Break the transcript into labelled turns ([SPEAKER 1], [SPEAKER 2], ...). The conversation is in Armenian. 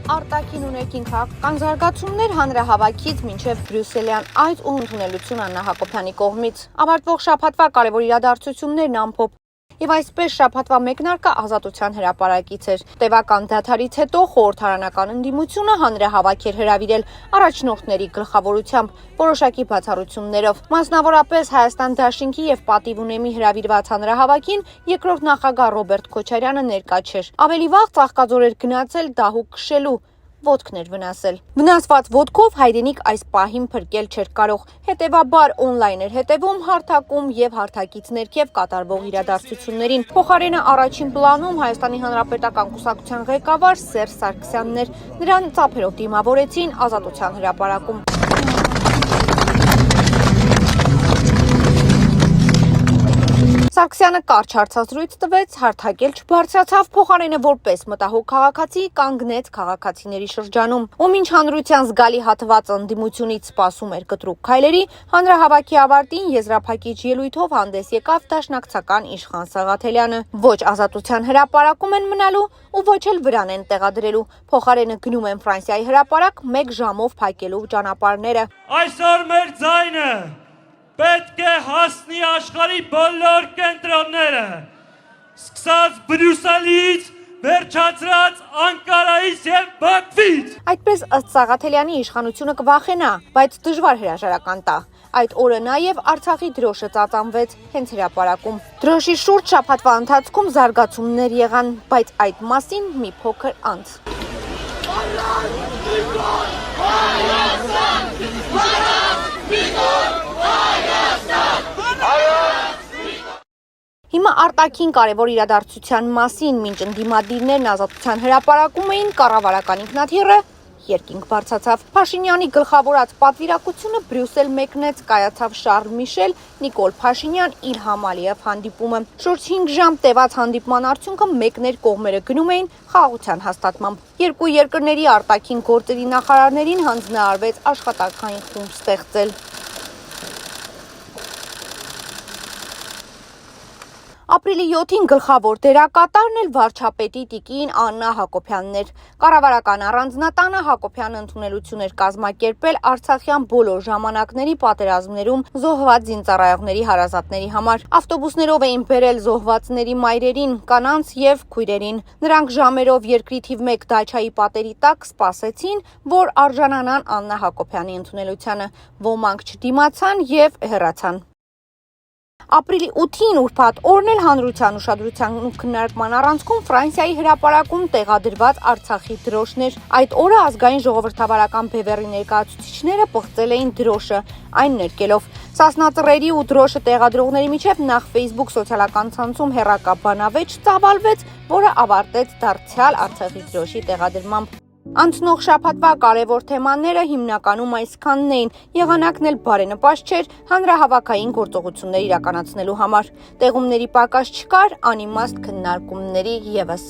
[SPEAKER 1] Արտաքին ու ներքին քաղաքական զարգացումներ հանրահավաքից մինչև բրյուսելյան այց ու ընդունելություն Աննա Հակոբյանի կողմից ավարտվող շաբաթվա կարևոր իրադարձություններն ամփոփ եւ այսպես շաբաթվա մեկնարկը Ազատության հրապարակից էր։ Տևական դադարից հետո խորհրդարանական ընդդիմությունը հանրահավաք էր հրավիրել առաջնորդների գլխավորությամբ որոշակի բացառություններով։ Մասնավորապես Հայաստան Դաշինքի եւ Պատիվ ունեմի հրավիրված հանրահավաքին երկրորդ նախագահ Ռոբերտ Քոչարյանը ներկա չէր։ Ավելի վաղ Ծաղկաձոր էր գնացել դահուկ քշելու, ոտքներ վնասել։ Վնասված ոտքով հայրենիք այս պահին փրկել չէր կարող, հետևաբար օնլայն էր հետևում հարթակում եւ հարթակից ներքև կատարվող իրադարձություններին։ Փոխարենը առաջին պլանում Հայաստանի Հանրապետական կուսակցության ղեկավար Սերժ Սարգսյանն էր։ Նրան ծափերով դիմավորեցին Ազատության հրապարակում։ Սարգսյանը կարճ հարցազրույց տվեց, հարթակել չբարձրացավ, փոխարենը որպես մտահոգ քաղաքացի կանգնեց քաղաքացիների շրջանում։ Ու մինչ հանրության զգալի հատվածը ընդդիմությունից սպասում էր կտրուկ քայլերի, հանրահավաքի ավարտին եզրափակիչ ելույթով հանդես եկավ դաշնակցական Իշխան Սաղաթելյանը։ Ոչ Ազատության հրապարակում են մնալու ու ոչ էլ վրան են տեղադրելու։ Փոխարենը գնում են Ֆրանսիայի հրապարակ 1 ժամով փակելու ճանապարհները։
[SPEAKER 2] Այսօր մեր ձայնը պետք է հասնի աշխարհի բոլոր կենտրոնները, սկսած Բրյուսելից, վերջացրած Անկարայից եւ Բաքվից։
[SPEAKER 1] Այդպես ըստ Սաղաթելյանի իշխանությունը կվախենա, բայց դժվար հրաժարական տա։ Այդ օրը նաև Արցախի դրոշը ծածանվեց հենց հրապարակում։ Դրոշի շուրջ շաբաթվա ընթացքում զարգացումներ եղան, բայց այդ մասին մի փոքր անց։ Հիմա արտաքին կարևոր իրադարձության մասին, մինչ ընդդիմադիրներն Ազատության հրապարակում էին, կառավարական ինքնաթիռը երկինք բարձրացավ։ Փաշինյանի գլխավորած պատվիրակությունը Բրյուսել մեկնեց, կայացավ Շարլ Միշել, Նիկոլ Փաշինյան, Իլհամ Ալիև հանդիպումը։ Շուրջ 5 ժամ տևած հանդիպման արդյունքը մեկներ կողմերը գնում էին խաղաղության հաստատմամբ։ Երկու երկրների արտաքին գործերի նախարարներին հանձնարարվեց աշխատանքային խումբ ստեղծել։ Ապրիլի 7-ին գլխավոր դերակատարն էլ վարչապետի տիկին Աննա Հակոբյանն էր։ Կառավարական առանձնատանը Հակոբյանը ընդունելություն էր կազմակերպել Արցախյան բոլոր ժամանակների պատերազմներում զոհված զինծառայողների հարազատների համար։ Ավտոբուսներով էին բերել զոհվածների մայրերին, կանանց եւ քույրերին։ Նրանք ժամերով երկրի թիվ 1 դաչայի պատերի տակ սպասեցին, որ արժանանան Աննա Հակոբյանի ընդունելությանը։ Ոմանք չդիմացան եւ հեռացան։ Ապրիլի 8-ին ուրբաթ օրն էլ հանրության ուշադրության ու քննարկման առանցքում Ֆրանսիայի հրապարակում տեղադրված Արցախի դրոշներ։ Այդ օրը ազգային ժողովրդավարական բևեռի ներկայացուցիչները պղծել էին դրոշը, այն ներկելով։ Սասնածռերի ու դրոշը տեղադրողների միջև նախ Facebook սոցիալական ցանցում հեռակա բանավեճ ծավալվեց, որը ավարտեց դարձյալ Արցախի դրոշի տեղադրմամբ։ Անցնող շաբաթվա կարևոր թեմաները հիմնականում այսքանն էին, եղանակն էլ բարենպաստ չէր հանրահավաքային գործողություններ իրականացնելու համար։ Տեղումների պակաս չկար, անիմաստ քննարկումների ևս։